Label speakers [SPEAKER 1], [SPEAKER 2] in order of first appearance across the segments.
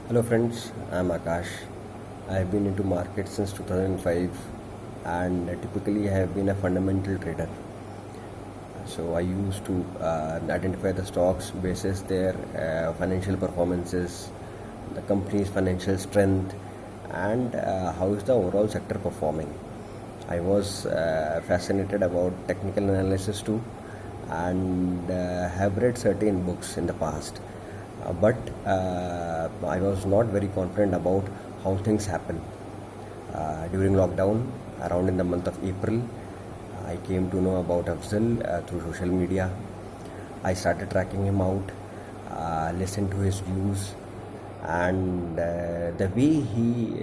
[SPEAKER 1] Hello friends, I'm Akash. I've been into markets since 2005 and typically I have been a fundamental trader. So I used to identify the stocks basis their financial performances, the company's financial strength, and how is the overall sector performing. I was fascinated about technical analysis too, and have read certain books in the past. But I was not very confident about how things happen. During lockdown, around in the month of April, I came to know about Afzal through social media. I started tracking him out, listened to his views, and the way he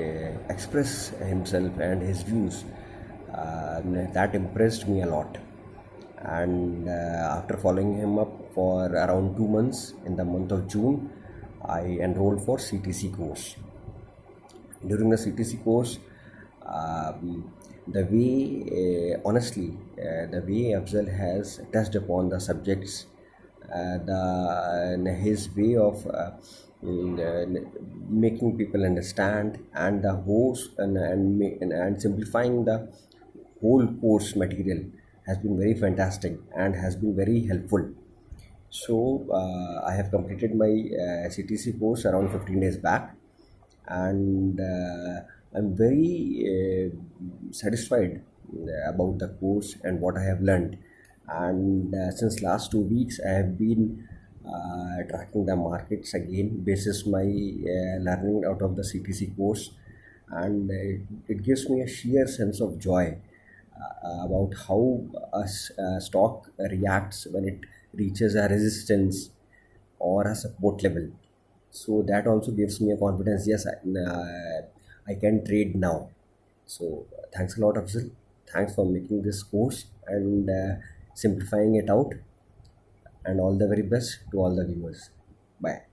[SPEAKER 1] expressed himself and his views, that impressed me a lot. And after following him up for around 2 months, in the month of June, I enrolled for CTC course. During the CTC course, the way honestly, the way Afzal has touched upon the subjects, the his way of making people understand, and the host and simplifying the whole course material has been very fantastic and has been very helpful. So I have completed my CTC course around 15 days back, and I'm very satisfied about the course and what I have learned. And since last 2 weeks, I have been tracking the markets again, basis my learning out of the CTC course, and it gives me a sheer sense of joy about how a stock reacts when it reaches a resistance or a support level. So that also gives me a confidence. Yes, I can trade now. So thanks a lot, Afzal. Thanks for making this course and simplifying it out. And all the very best to all the viewers. Bye.